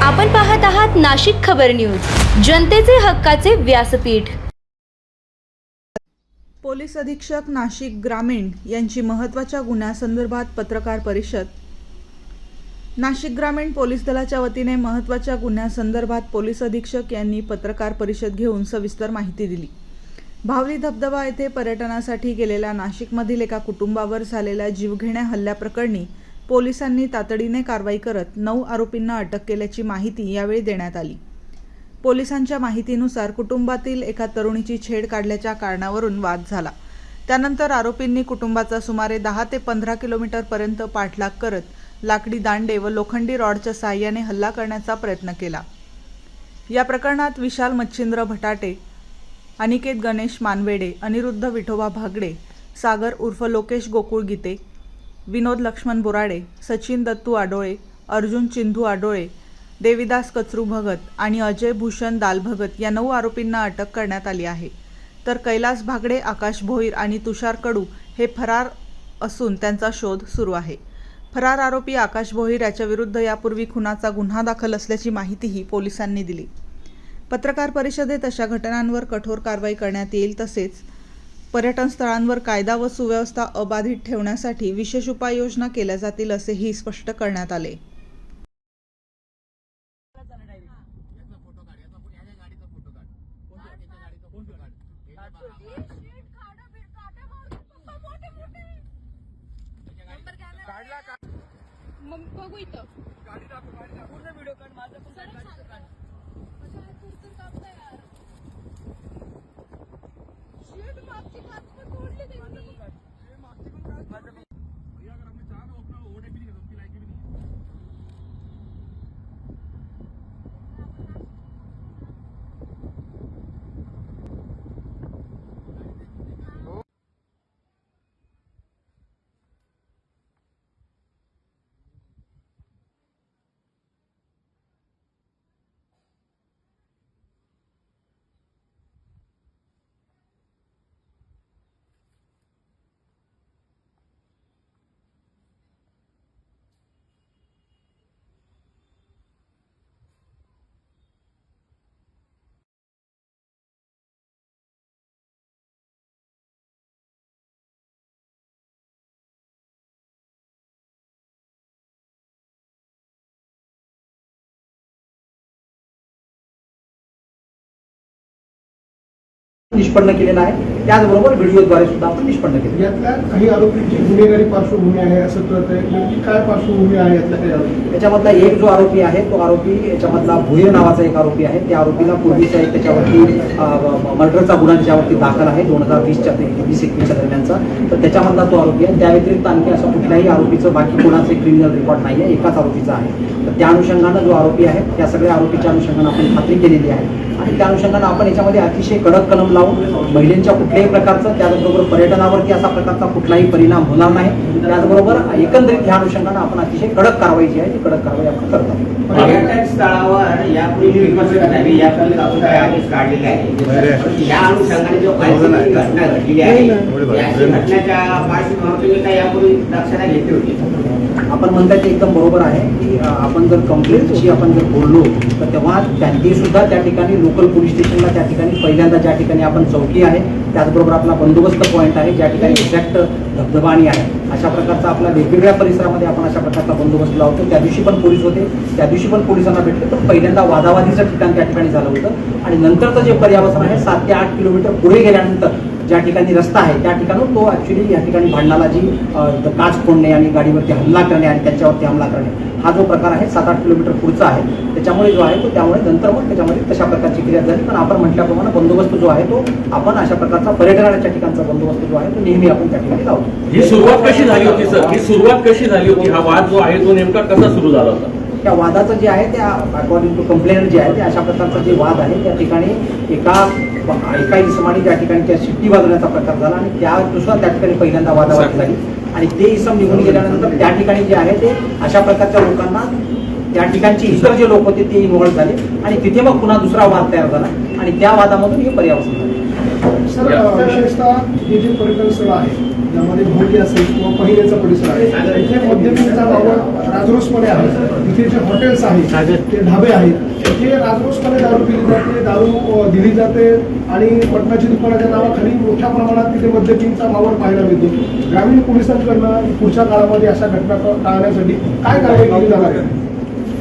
आपण पाहत आहात नाशिक खबर न्यूज, जनतेचे हक्काचे व्यासपीठ। पोलीस अधीक्षक नाशिक ग्रामीण यांची महत्त्वाच्या गुन्ह्यासंदर्भात पत्रकार परिषद। नाशिक ग्रामीण पोलीस दलाच्या वतीने महत्त्वाच्या गुन्ह्यासंदर्भात पोलीस अधीक्षक यांनी पत्रकार परिषद घेऊन सविस्तर माहिती दिली। भावली धबधबा येथे पर्यटनासाठी गेलेल्या नाशिकमधील एका कुटुंबावर झालेल्या जीवघेण्या हल्ल्याप्रकरणी पोलिसांनी तातडीने कारवाई करत 9 आरोपींना अटक केल्याची माहिती यावेळी देण्यात आली। पोलिसांच्या माहितीनुसार कुटुंबातील एका तरुणीची छेड काढल्याच्या कारणावरून वाद झाला। त्यानंतर आरोपींनी कुटुंबाचा सुमारे 10 ते 15 किलोमीटर पर्यंत पाठलाग करत लाकडी दांडे व लोखंडी रॉडच्या साहाय्याने हल्ला करण्याचा प्रयत्न केला। या प्रकरणात विशाल मच्छिंद्र भटाटे, अनिकेत गणेश मानवेडे, अनिरुद्ध विठोबा भागडे, सागर उर्फ लोकेश गोकुळ गीते, विनोद लक्ष्मण बोराडे, सचिन दत्तू आडोळे, अर्जुन चिंधू आडोळे, देविदास कचरू भगत आणि अजय भूषण दाल भगत या 9 आरोपींना अटक करण्यात आली आहे। तर कैलास भागडे, आकाश भोईर आणि तुषार कडू हे फरार असून त्यांचा शोध सुरू आहे। फरार आरोपी आकाश भोईर याच्या विरुद्ध यापूर्वी खुनाचा गुन्हा दाखल असल्याची माहितीही पोलिसांनी दिली। पत्रकार परिषदेत अशा घटनांवर कठोर कारवाई करण्यात येईल, तसेच पर्यटन स्थळांवर कायदा व सुव्यवस्था अबाधित ठेवण्यासाठी विशेष उपाययोजना केल्या जातील असेही स्पष्ट करण्यात आले। मग बघू इथं गाडी दाखव पूर्ण व्हिडिओ काढ माझा पण काढ अच्छा हे पुस्तक कापता यार शेट मागची काच पण तोडली त्यांनी हे मागची पण काच माझा भैया अगर हमने चाहा ना अपना ओडे भी नहीं करता उनकी लाइक भी नहीं निष्पन्न केलेला आहे। त्याचबरोबर व्हिडिओद्वारे सुद्धा आपण निष्पन्न केले। यातल्या काही आरोपींची गुन्हेगारी पार्श्वभूमी आहे असं कळत आहे, नेमकी काय पार्श्वभूमी आहे यातल्या काही आरोपी? त्याच्यामधला एक जो आरोपी आहे तो आरोपी याच्यामधला भुईर नावाचा एक आरोपी आहे। त्या आरोपीला पूर्वीचा एक त्याच्यावरती मर्डरचा गुन्हा त्याच्यावरती दाखल आहे 2020च्या ते 2021च्या दरम्यानचा। तर त्याच्यामधला तो आरोपी आहे। त्या व्यतिरिक्त आणखी असं कुठल्याही आरोपीचं बाकी कोणाचे क्रिमिनल रेकॉर्ड नाही आहे, एकाच आरोपीचा आहे। तर त्या अनुषंगानं जो आरोपी आहे त्या सगळ्या आरोपीच्या अनुषंगानं आपण खात्री केलेली आहे आणि त्या अनुषंगानं आपण याच्यामध्ये अतिशय कडक कलम लावून महिलांच्या कुठल्याही प्रकारचं, त्याचबरोबर पर्यटनावरती असा प्रकारचा कुठलाही परिणाम होणार नाही। त्याचबरोबर एकंदरीत ह्या अनुषंगानं आपण अतिशय कडक कारवाई जी आहे ती कडक कारवाई आपण करतो। पर्यटन स्थळावर यापूर्वी यापूर्वी आपण काय आदेश काढलेले आहे, या अनुषंगाने जो घटना घडलेली आहे या घटनेच्या पार्श्वभूमीवर तुम्ही काय यापूर्वी दक्षता घेतली होती? आपण म्हणताय ते एकदम बरोबर आहे की आपण जर कंप्लेंटची आपण जर बोललो तर तेव्हा त्यांनी सुद्धा त्या ठिकाणी लोकल पोलीस स्टेशनला त्या ठिकाणी पहिल्यांदा ज्या ठिकाणी आपण चौकी आहे, त्याचबरोबर आपला बंदोबस्त पॉईंट आहे, ज्या ठिकाणी एक्झॅक्ट धबधबाणी आहे, अशा प्रकारचा आपला वेगवेगळ्या परिसरामध्ये आपण अशा प्रकारचा बंदोबस्त लावतो। त्या दिवशी पण पोलीस होते, त्या दिवशी पण पोलिसांना भेटले। तर पहिल्यांदा वादावादीचं ठिकाण त्या ठिकाणी झालं होतं आणि नंतरचं जे पर्यावरण आहे 7 ते 8 किलोमीटर पुढे गेल्यानंतर ज्या ठिकाणी रस्ता आहे त्या ठिकाणून तो ॲक्च्युली या ठिकाणी भांडणाला जी काच फोडणे आणि गाडीवरती हल्ला करणे आणि त्यांच्यावरती हमला करणे हा जो प्रकार आहे 7-8 किलोमीटर पुढचा आहे। त्याच्यामुळे जो आहे तो त्यामुळे नंतर मग त्याच्यामध्ये तशा प्रकारची क्रिया झाली। पण आपण म्हटल्याप्रमाणे बंदोबस्त जो आहे तो आपण अशा प्रकारचा पर्यटनाच्या ठिकाणचा बंदोबस्त जो आहे तो नेहमी आपण त्या ठिकाणी लावतो। ही सुरुवात कशी झाली होती सर? ही सुरुवात कशी झाली होती? हा वाद जो आहे तो नेमका कसा सुरू झाला होता? त्या वादाचं जे आहे त्या अकॉर्डिंग टू कंप्लेंट जे आहे ते अशा प्रकारचा जे वाद आहे त्या ठिकाणी एका इसमाने ज्या ठिकाणी त्या शिट्टी वाजवण्याचा प्रकार झाला आणि त्यानुसार त्या ठिकाणी पहिल्यांदा वादावादी झाली आणि ते इसम निघून गेल्यानंतर त्या ठिकाणी जे आहे ते अशा प्रकारच्या लोकांना त्या ठिकाणचे इतर जे लोक होते ते इन्व्हॉल्व झाले आणि तिथे मग पुन्हा दुसरा वाद तयार झाला आणि त्या वादामधून हे पर्यावरण झाले। सर, विशेषतः हे जे पर्यटन स्थळ आहे त्यामध्ये भोवली असेल किंवा पहिल्याचा परिसर आहे, इथे मद्यपीचा वावर राजरोसपणे आहे. इथे जे हॉटेल्स आहेत, ते ढाबे आहेत, इथे राजरोसपणे दारू पिली जाते, दारू दिली जाते आणि मटणाची दुकानाच्या नावाखाली मोठ्या प्रमाणात तिथे मद्यपीचा वावर पाहायला मिळतो. ग्रामीण पोलिसांकडनं पुढच्या काळामध्ये अशा घटना टाळण्यासाठी काय कारवाई केली जाणार आहे?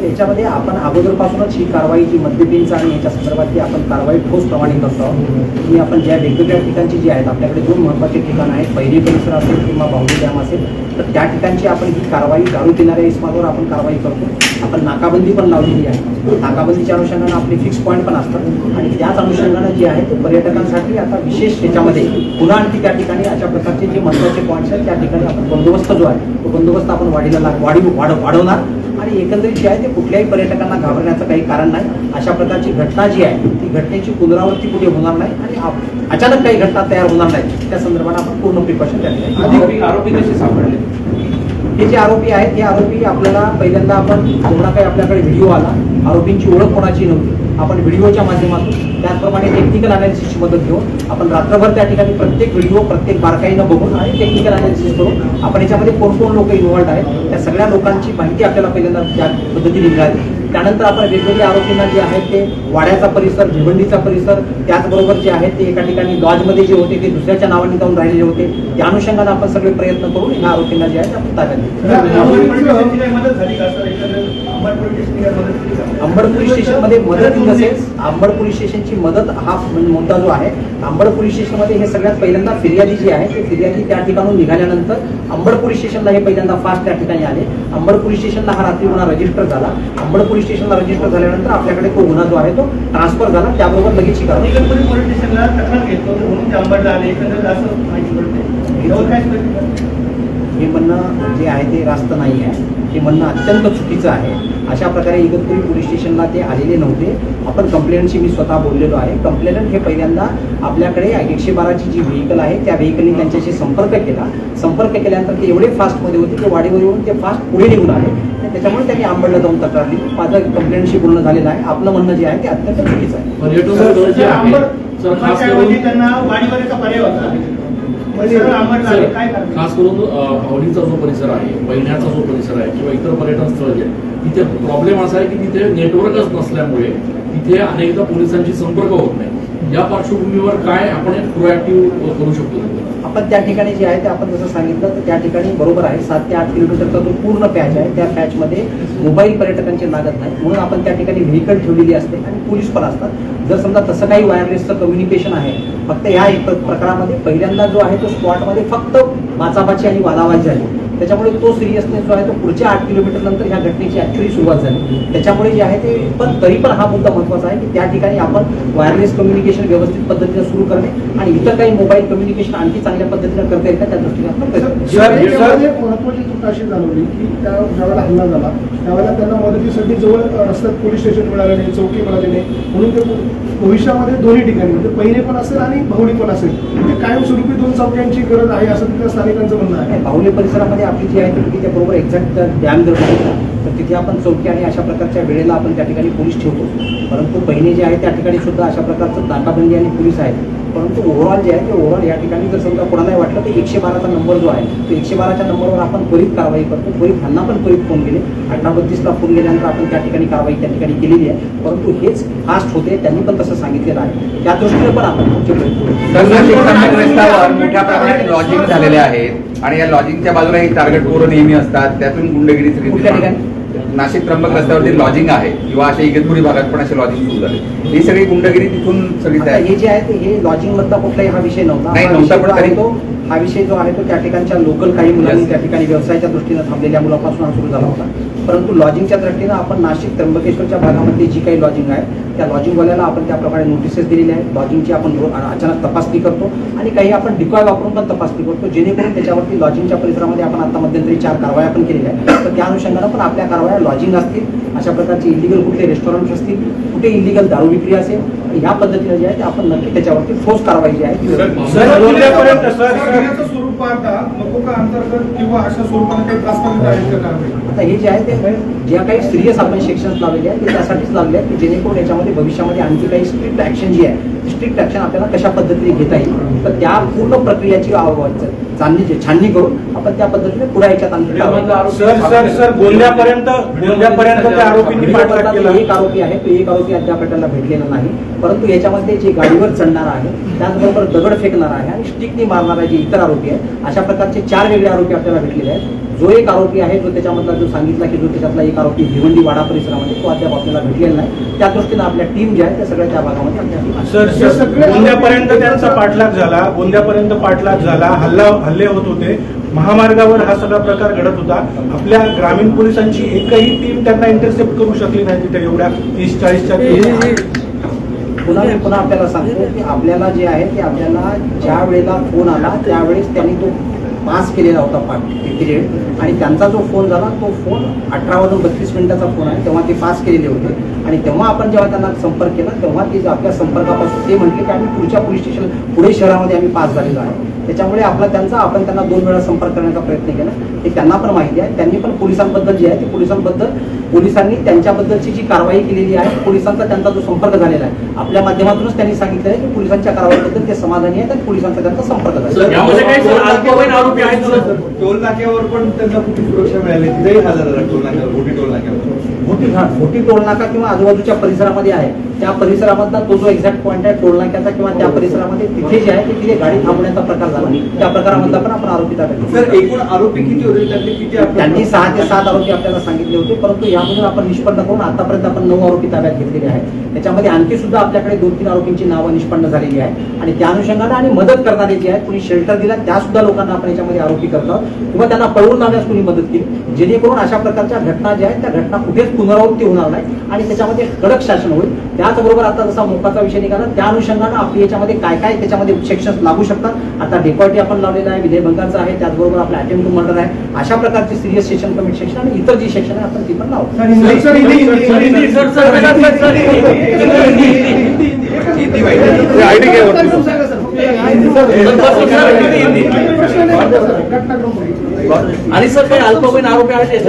याच्यामध्ये आपण अगोदरपासूनच ही कारवाई जी मद्यपींचा आणि याच्या संदर्भातली आपण कारवाई ठोसप्रमाणे करतो आहोत. की आपण ज्या वेगवेगळ्या ठिकाणची जी आहेत, आपल्याकडे 2 महत्त्वाचे ठिकाणं आहेत, पहिली परिसर असेल किंवा बाहुली डॅम असेल, तर त्या ठिकाणची आपण ही कारवाई दारू पिणाऱ्या इस्मावर आपण कारवाई करतो. आपण नाकाबंदी पण लावलेली आहे. नाकाबंदीच्या अनुषंगानं आपले फिक्स पॉईंट पण असतात आणि त्याच अनुषंगानं जे आहे ते पर्यटकांसाठी आता विशेष त्याच्यामध्ये पुन्हा आणखी त्या ठिकाणी अशा प्रकारचे जे महत्त्वाचे पॉईंट्स आहेत त्या ठिकाणी आपण बंदोबस्त जो आहे तो बंदोबस्त आपण वाढवणार आणि एकंदरीत जे आहे ते कुठल्याही पर्यटकांना घाबरण्याचं काही कारण नाही. अशा प्रकारची घटना जी आहे ती घटनेची पुनरावृत्ती कुठे होणार नाही आणि अचानक काही घटना तयार होणार नाही त्या संदर्भात आपण पूर्ण प्रिकॉशन त्या ठिकाणी. आरोपी कसे सापडले? हे जे आरोपी आहेत हे आरोपी आपल्याला पहिल्यांदा आपण जेवढा काही आपल्याकडे व्हिडिओ आला, आरोपींची ओळख कोणाची नव्हती, आपण व्हिडिओच्या माध्यमातून त्याचप्रमाणे टेक्निकल अनालिसिसची मदत घेऊन आपण रात्रभर त्या ठिकाणी प्रत्येक व्हिडिओ प्रत्येक बारकाईनं बघून आणि टेक्निकल अनालिसिस करून आपण याच्यामध्ये कोण लोक इन्व्हॉल्ड आहेत त्या सगळ्या लोकांची माहिती आपल्याला पहिल्यांदा त्या पद्धतीने मिळाली. त्यानंतर आपण वेगवेगळ्या आरोपींना जे आहेत ते वाड्याचा परिसर, भिवंडीचा परिसर, त्याचबरोबर जे आहेत ते एका ठिकाणी लॉजमध्ये जे होते ते दुसऱ्याच्या नावाने जाऊन राहिलेले होते, त्या अनुषंगाने आपण सगळे प्रयत्न करून ह्या आरोपींना जे आहे ते आपण ताब्यात अंबड पोलीस स्टेशनमध्ये मदत in the sense Ambad police स्टेशनची मदत हा मुद्दा जो आहे. अंबड पोलीस स्टेशनमध्ये हे सगळ्यात पहिल्यांदा फिर्यादी जी आहे ते फिर्यादी त्या ठिकाणून निघाल्यानंतर अंबड पोलीस स्टेशनला हे पहिल्यांदा फास्ट त्या ठिकाणी आले. अंबड पोलीस स्टेशनला हा रात्री गुन्हा रजिस्टर झाला. अंबड पोलीस स्टेशनला रजिस्टर झाल्यानंतर आपल्याकडे तो गुन्हा जो आहे तो ट्रान्सफर झाला. त्याबरोबर लगेच ही कारवाई पोलीस स्टेशनला तक्रार घेतलो म्हणून ते अंबडला आले, एकंदरीत असं माहिती पडते. यावर काय हे म्हणणं जे आहे ते रास्त नाही आहे. हे म्हणणं अत्यंत चुकीचं आहे. अशा प्रकारे इगतपुरी पोलीस स्टेशनला ते आलेले नव्हते. आपण कंप्लेंटशी मी स्वतः बोललेलो आहे. कंप्लेंट हे पहिल्यांदा आपल्याकडे 112ची जी व्हेकल आहे त्या व्हेकलने त्यांच्याशी संपर्क केला. संपर्क केल्यानंतर ते एवढे फास्टमध्ये होते की वाडीवर येऊन ते फास्ट पुढे निघून आले. त्याच्यामुळे त्यांनी अंबडला जाऊन तक्रार दिली. माझं कंप्लेंटशी बोलणं झालेलं आहे. आपलं म्हणणं जे आहे ते अत्यंत चुकीचं आहे. पर्यटन जे आहे सर, खास करून त्यांना वाडीवरचा पर्याय होता. खास करून आवडीचा जो परिसर आहे, पैण्याचा जो परिसर आहे किंवा इतर पर्यटन स्थळ जे आहे तिथे प्रॉब्लेम असा आहे की तिथे नेटवर्कच नसल्यामुळे तिथे अनेकदा पोलिसांशी संपर्क होत नाही. या पार्श्वभूमीवर काय आपण प्रोएक्टिव्ह करू शकतो? आपण त्या ठिकाणी जे आहे ते आपण जसं सांगितलं तर त्या ठिकाणी बरोबर आहे 7 ते 8 किलोमीटरचा जो पूर्ण पॅच आहे त्या पॅचमध्ये मोबाईल पर्यटकांचे लागत नाही म्हणून आपण त्या ठिकाणी व्हेकल ठेवलेली असते आणि पोलीस पण असतात. जर समजा तसं काही वायरलेसचं कम्युनिकेशन आहे फक्त ह्या एक प्रकारामध्ये पहिल्यांदा जो आहे तो स्पॉटमध्ये फक्त वाचाबाची आणि वादावाद झाली. त्याच्यामुळे तो सिरियसनेस जो आहे तो पुढच्या 8 किलोमीटर नंतर ह्या घटनेची ऍक्च्युअली सुरुवात झाली. त्याच्यामुळे जे आहे ते पण तरी पण हा मुद्दा महत्त्वाचा आहे की त्या ठिकाणी आपण वायरलेस कम्युनिकेशन व्यवस्थित पद्धतीने सुरू करणे आणि इतर काही मोबाईल कम्युनिकेशन आणखी चांगल्या पद्धतीने करता येईल का त्या दृष्टीने आपण महत्वाची चूक अशी जाणवली की त्या ज्यावेळेला हल्ला झाला त्यावेळेला त्यांना मदतीसाठी जवळ रस्त्यात पोलीस स्टेशन मिळालं नाही, चौकी मिळाली नाही म्हणून ते भविष्यामध्ये दोन्ही ठिकाणी म्हणजे पहिने पण असेल आणि बाहुली पण असेल म्हणजे कायमस्वरूपी 2 चौक्यांची गरज आहे असं तिथल्या स्थानिकांचं म्हणणं आहे. बाहुली परिसरामध्ये आपली जी आहे ती त्याबरोबर एक्झॅक्ट डॅम जर बघितला तर तिथे आपण चौकी आणि अशा प्रकारच्या वेळेला आपण त्या ठिकाणी पोलीस ठेवतो. परंतु पहिने जे आहे त्या ठिकाणी सुद्धा अशा प्रकारचं नाकाबंदी आणि पोलीस आहेत. परंतु ओव्हरऑल जे आहे ते ओव्हरऑल या ठिकाणी जर समजा कोणालाही वाटलं तर 112चा नंबर जो आहे तो 112च्या नंबरवर आपण त्वरित कारवाई करतो. त्वरित ह्यांना पण त्वरित फोन केले. 1832ला फोन गेल्यानंतर आपण त्या ठिकाणी कारवाई त्या ठिकाणी केलेली आहे. परंतु हेच फास्ट होते त्यांनी पण तसं सांगितलेलं आहे. त्या दृष्टीने पण आपण पुढचे प्रयत्न रस्त्यावर मोठ्या प्रमाणात लॉजिंग झालेले आहेत आणि या लॉजिंगच्या बाजूला ही टार्गेट पोरं नेहमी असतात. त्यातून गुंडगिरी कुठल्या ठिकाणी नाशिक त्र्यंबक रस्त्यावरती लॉजिंग आहे किंवा अशा इगतपुरी भागात पण असे लॉजिंग सुरू झाले. ही सगळी गुंडगिरी तिथून सगळी हे जे आहे ते हे लॉजिंग मधला कुठलाही हा विषय नव्हता. पण तरी तो हा विषय जो आहे तो त्या ठिकाणच्या लोकल काही मुलांनी त्या ठिकाणी व्यवसायाच्या दृष्टीने थांबलेल्या मुलापासून हा सुरू झाला होता. परंतु लॉजिंगच्या दृष्टीनं आपण नाशिक त्र्यंबकेश्वरच्या भागामध्ये जी काही लॉजिंग आहे त्या लॉजिंगवाल्याला आपण त्याप्रमाणे नोटिसेस दिलेल्या आहेत. लॉजिंगची आपण अचानक तपासणी करतो आणि काही आपण डिकॉय वापरून पण तपासणी करतो जेणेकरून त्याच्यावरती लॉजिंगच्या परिसरामध्ये आपण आता मध्यंतरी 4 कारवाया पण केलेल्या आहेत. तर त्या अनुषंगानं पण आपल्या कारवाया लॉजिंग असतील अशा प्रकारचे इलिगल कुठले रेस्टॉरंट्स असतील कुठे इलिगल दारू विक्री असेल ह्या पद्धतीने जे आहे ते आपण नक्की त्याच्यावरती ठोस कारवाई जी आहे स्वरूप पाहता नको का अंतर्गत किंवा अशा स्वरूपाने काही प्रास्ताविक आहेत का कारवाई? आता हे जे आहे ते ज्या काही सिरियस आपण सेक्शन्स लावलेले आहेत ते त्यासाठीच लावले आहेत की जेणेकरून याच्यामध्ये भविष्यामध्ये आणखी काही स्ट्रिक्ट ऍक्शन जी आहे स्ट्रिक्ट ऍक्शन आपल्याला कशा पद्धतीने घेता येईल, तर त्या पूर्ण प्रक्रियेची छाननी करून आपण त्या पद्धतीने पुढे याच्यात आणखी सर बोलण्यापर्यंत त्या आरोपींनी पाठलाग केला. एक आरोपी आहे, तो एक आरोपी अद्याप आपल्याला भेटलेला नाही, परंतु याच्यामध्ये जे गाडीवर चढणार आहे, त्याचबरोबर दगड फेकणार आहे आणि स्टिकनी मारणारा जे इतर आरोपी आहेत, अशा प्रकारचे 4 वेगळे आरोपी आपल्याला भेटलेले आहेत. जो एक आरोपी आहे, जो त्याच्यामधला जो सांगितला की जो त्याच्यातला एक आरोपी भिवंडी वाडा परिसरामध्ये, तो अद्याप आपल्याला भेटलेला नाही. त्या दृष्टीनं आपल्या टीम ज्या आहे त्या सगळ्या त्या भागामध्ये आपल्या सर गोंद्यापर्यंत त्यांचा पाठलाग झाला, हल्ले होत होते, महामार्गावर हा सगळा प्रकार घडत होता. आपल्या ग्रामीण पोलिसांची एकही टीम त्यांना इंटरसेप्ट करू शकली नाही तिथे एवढ्या 30-40च्या. पुन्हा आपल्याला सांगतो की आपल्याला जे आहे ते आपल्याला ज्या वेळेला फोन आला त्यावेळेस त्यांनी तो पास केलेला होता पिरियड, आणि त्यांचा जो फोन झाला तो फोन 18:32 फोन आहे, तेव्हा ते पास केलेले होते. आणि तेव्हा आपण जेव्हा त्यांना संपर्क केला तेव्हा ते आपल्या संपर्कापासून ते म्हटले की आम्ही पुढच्या पोलीस स्टेशन पुढे शहरामध्ये आम्ही पास झालेलो आहे. त्याच्यामुळे आपण त्यांना 2 वेळा संपर्क करण्याचा प्रयत्न केला. हे त्यांना पण माहिती आहे. त्यांनी पण पोलिसांबद्दल जे आहे ते पोलिसांनी त्यांच्याबद्दलची जी कारवाई केलेली आहे, पोलिसांचा त्यांचा जो संपर्क झालेला आहे, आपल्या माध्यमातूनच त्यांनी सांगितलं आहे की पोलिसांच्या कारवाईबद्दल ते समाधानी आहेत आणि पोलिसांचा त्यांचा संपर्क झाला. टोल नाक्यावर पण त्यांना कुठे सुरक्षा मिळाली, तिथेही हजर झाला टोल नाक्यावर, मोठी टोल नाक्यावर. मोठी टोल नाका किंवा आजूबाजूच्या परिसरामध्ये आहे, त्या परिसरामधला तो जो एक्झॅक्ट पॉईंट आहे टोल नाक्याचा किंवा त्या परिसरामध्ये तिथे जे आहे तिथे गाडी थांबवण्याचा प्रकार झाला, त्या प्रकारामधला पण आपण आरोपी ताब्यात घेतले. सर एकूण आरोपी किती होते, त्यातले किती त्यांनी 6 ते 7 आरोपी आपल्याला सांगितले होते, परंतु यामधून आपण निष्पन्न करून आतापर्यंत आपण 9 आरोपी ताब्यात घेतलेले आहेत. त्याच्यामध्ये आणखी सुद्धा आपल्याकडे 2-3 आरोपींची नावं निष्पन्न झालेली आहेत आणि त्या अनुषंगाने आणि मदत करणारे जे आहेत, कुणी शेल्टर दिला त्या सुद्धा लोकांना आपण याच्यामध्ये आरोपी करतो किंवा त्यांना पळवून लावण्यास कुणी मदत केली, जेणेकरून अशा प्रकारच्या घटना ज्या आहेत त्या घटना कुठेच पुनरावृत्ती होणार नाही आणि त्याच्यामध्ये कडक शासन होईल. त्याचबरोबर आता जसा मोकाचा विषय निघाला त्या अनुषंगाने आपली याच्यामध्ये काय काय त्याच्यामध्ये सेक्शन्स लागू शकतात. आता डेकॉर्टी आपण लावलेला आहे, विनयभंगाचा आहे, त्याचबरोबर आपला अटेम्प्ट टू मर्डर आहे, अशा प्रकारची सिरियस सेक्शन, कमिट सेक्शन आणि इतर जी सेक्शन आहे आपण ती पण लावू. आणि सर काही अल्पवयीन आरोपी आहेत